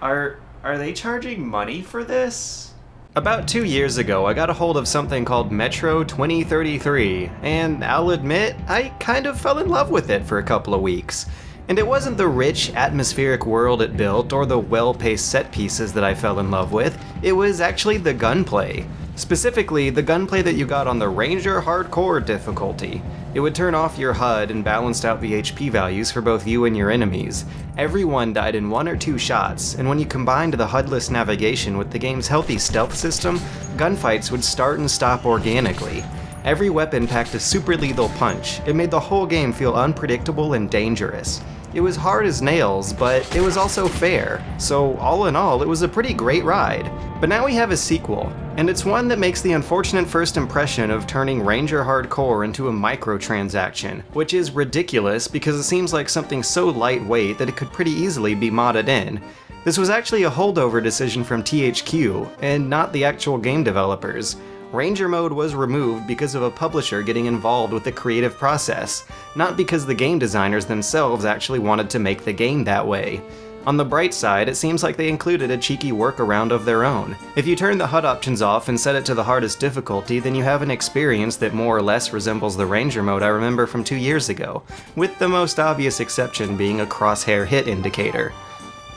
Are they charging money for this? About 2 years ago, I got a hold of something called Metro 2033, and I'll admit, I kind of fell in love with it for a couple of weeks. And it wasn't the rich, atmospheric world it built or the well-paced set pieces that I fell in love with, it was actually the gunplay. Specifically, the gunplay that you got on the Ranger Hardcore difficulty. It would turn off your HUD and balanced out the HP values for both you and your enemies. Everyone died in 1 or 2 shots, and when you combined the HUD-less navigation with the game's healthy stealth system, gunfights would start and stop organically. Every weapon packed a super lethal punch. It made the whole game feel unpredictable and dangerous. It was hard as nails, but it was also fair, so all in all, it was a pretty great ride. But now we have a sequel, and it's one that makes the unfortunate first impression of turning Ranger Hardcore into a microtransaction, which is ridiculous because it seems like something so lightweight that it could pretty easily be modded in. This was actually a holdover decision from THQ, and not the actual game developers. Ranger mode was removed because of a publisher getting involved with the creative process, not because the game designers themselves actually wanted to make the game that way. On the bright side, it seems like they included a cheeky workaround of their own. If you turn the HUD options off and set it to the hardest difficulty, then you have an experience that more or less resembles the Ranger mode I remember from 2 years ago, with the most obvious exception being a crosshair hit indicator.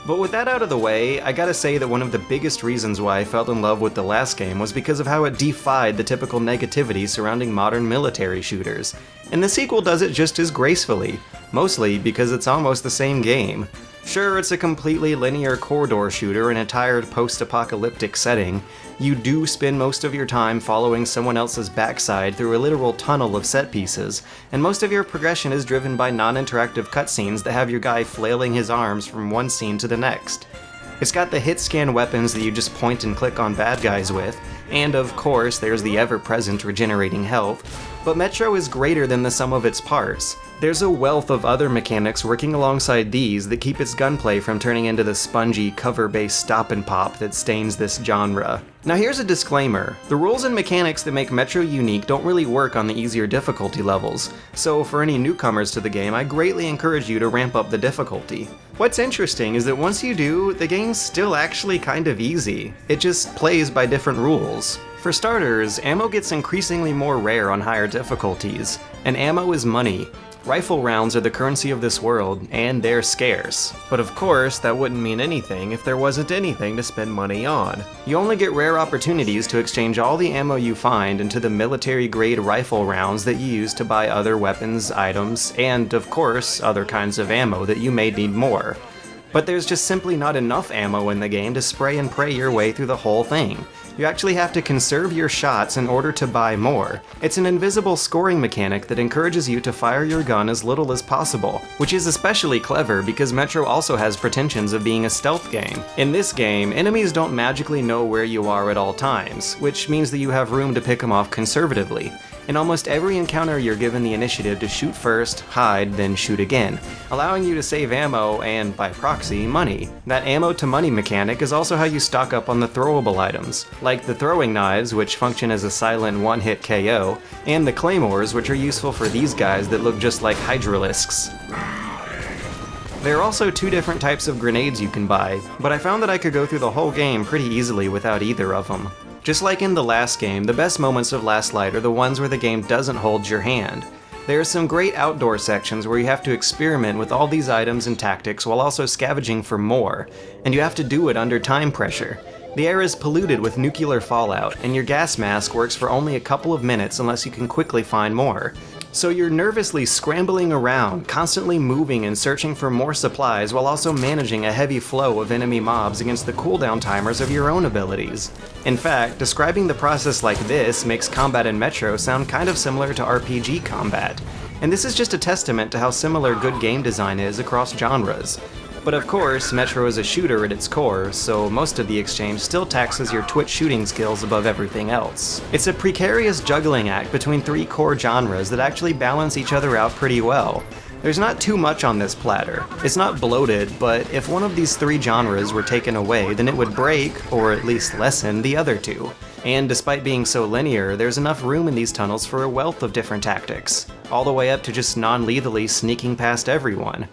But with that out of the way, I gotta say that one of the biggest reasons why I fell in love with the last game was because of how it defied the typical negativity surrounding modern military shooters. And the sequel does it just as gracefully, mostly because it's almost the same game. Sure, it's a completely linear corridor shooter in a tired post-apocalyptic setting. You do spend most of your time following someone else's backside through a literal tunnel of set pieces, and most of your progression is driven by non-interactive cutscenes that have your guy flailing his arms from one scene to the next. It's got the hit-scan weapons that you just point and click on bad guys with, and of course there's the ever-present regenerating health, but Metro is greater than the sum of its parts. There's a wealth of other mechanics working alongside these that keep its gunplay from turning into the spongy, cover-based stop and pop that stains this genre. Now here's a disclaimer, the rules and mechanics that make Metro unique don't really work on the easier difficulty levels, so for any newcomers to the game I greatly encourage you to ramp up the difficulty. What's interesting is that once you do, the game's still actually kind of easy, it just plays by different rules. For starters, ammo gets increasingly more rare on higher difficulties, and ammo is money. Rifle rounds are the currency of this world, and they're scarce. But of course, that wouldn't mean anything if there wasn't anything to spend money on. You only get rare opportunities to exchange all the ammo you find into the military-grade rifle rounds that you use to buy other weapons, items, and of course, other kinds of ammo that you may need more. But there's just simply not enough ammo in the game to spray and pray your way through the whole thing. You actually have to conserve your shots in order to buy more. It's an invisible scoring mechanic that encourages you to fire your gun as little as possible, which is especially clever because Metro also has pretensions of being a stealth game. In this game, enemies don't magically know where you are at all times, which means that you have room to pick them off conservatively. In almost every encounter you're given the initiative to shoot first, hide, then shoot again, allowing you to save ammo and, by proxy, money. That ammo to money mechanic is also how you stock up on the throwable items, like the throwing knives, which function as a silent one-hit KO, and the claymores, which are useful for these guys that look just like hydralisks. There are also 2 different types of grenades you can buy, but I found that I could go through the whole game pretty easily without either of them. Just like in the last game, the best moments of Last Light are the ones where the game doesn't hold your hand. There are some great outdoor sections where you have to experiment with all these items and tactics while also scavenging for more, and you have to do it under time pressure. The air is polluted with nuclear fallout, and your gas mask works for only a couple of minutes unless you can quickly find more. So you're nervously scrambling around, constantly moving and searching for more supplies while also managing a heavy flow of enemy mobs against the cooldown timers of your own abilities. In fact, describing the process like this makes combat in Metro sound kind of similar to RPG combat. And this is just a testament to how similar good game design is across genres. But of course, Metro is a shooter at its core, so most of the exchange still taxes your twitch shooting skills above everything else. It's a precarious juggling act between 3 core genres that actually balance each other out pretty well. There's not too much on this platter. It's not bloated, but if one of these 3 genres were taken away, then it would break, or at least lessen, the other 2. And despite being so linear, there's enough room in these tunnels for a wealth of different tactics, all the way up to just non-lethally sneaking past everyone.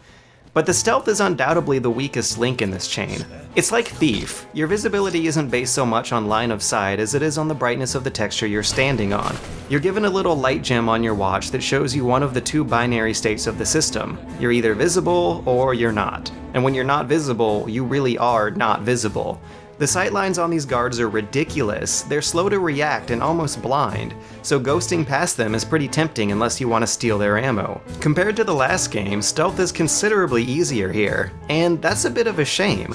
But the stealth is undoubtedly the weakest link in this chain. It's like Thief. Your visibility isn't based so much on line of sight as it is on the brightness of the texture you're standing on. You're given a little light gem on your watch that shows you one of the two binary states of the system. You're either visible or you're not. And when you're not visible, you really are not visible. The sightlines on these guards are ridiculous. They're slow to react and almost blind, so ghosting past them is pretty tempting unless you want to steal their ammo. Compared to the last game, stealth is considerably easier here, and that's a bit of a shame.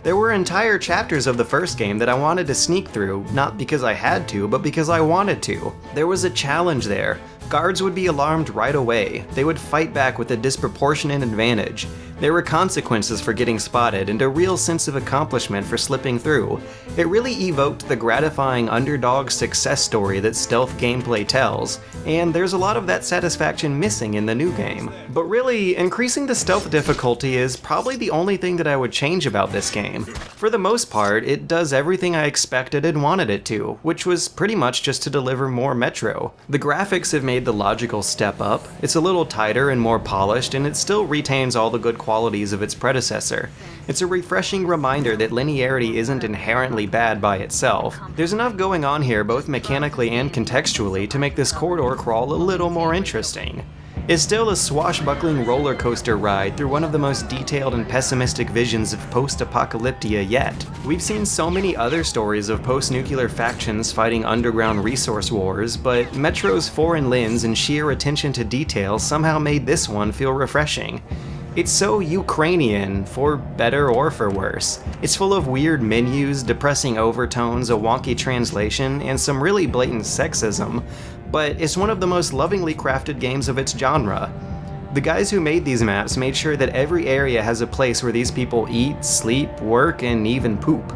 There were entire chapters of the first game that I wanted to sneak through, not because I had to, but because I wanted to. There was a challenge there. Guards would be alarmed right away. They would fight back with a disproportionate advantage. There were consequences for getting spotted and a real sense of accomplishment for slipping through. It really evoked the gratifying underdog success story that stealth gameplay tells, and there's a lot of that satisfaction missing in the new game. But really, increasing the stealth difficulty is probably the only thing that I would change about this game. For the most part, it does everything I expected and wanted it to, which was pretty much just to deliver more Metro. The graphics have made the logical step up, it's a little tighter and more polished, and it still retains all the good qualities of its predecessor. It's a refreshing reminder that linearity isn't inherently bad by itself. There's enough going on here both mechanically and contextually to make this corridor crawl a little more interesting. It's still a swashbuckling roller coaster ride through one of the most detailed and pessimistic visions of post-apocalyptia yet. We've seen so many other stories of post-nuclear factions fighting underground resource wars, but Metro's foreign lens and sheer attention to detail somehow made this one feel refreshing. It's so Ukrainian, for better or for worse. It's full of weird menus, depressing overtones, a wonky translation, and some really blatant sexism, but it's one of the most lovingly crafted games of its genre. The guys who made these maps made sure that every area has a place where these people eat, sleep, work, and even poop.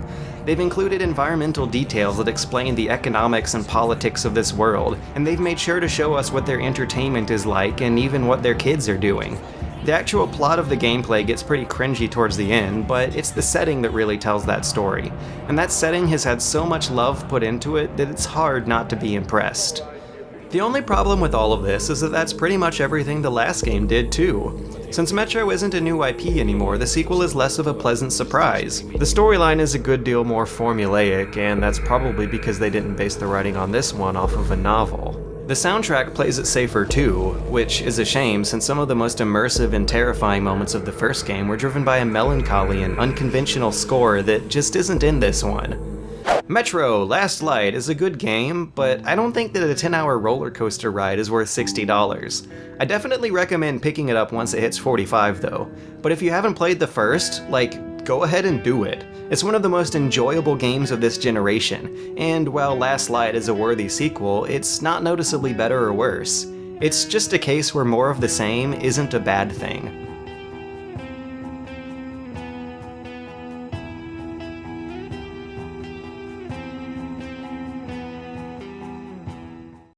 They've included environmental details that explain the economics and politics of this world, and they've made sure to show us what their entertainment is like and even what their kids are doing. The actual plot of the gameplay gets pretty cringy towards the end, but it's the setting that really tells that story. And that setting has had so much love put into it that it's hard not to be impressed. The only problem with all of this is that that's pretty much everything the last game did too. Since Metro isn't a new IP anymore, the sequel is less of a pleasant surprise. The storyline is a good deal more formulaic, and that's probably because they didn't base the writing on this one off of a novel. The soundtrack plays it safer too, which is a shame since some of the most immersive and terrifying moments of the first game were driven by a melancholy and unconventional score that just isn't in this one. Metro Last Light is a good game, but I don't think that a 10-hour roller coaster ride is worth $60. I definitely recommend picking it up once it hits 45 though, but if you haven't played the first, go ahead and do it. It's one of the most enjoyable games of this generation, and while Last Light is a worthy sequel, it's not noticeably better or worse. It's just a case where more of the same isn't a bad thing.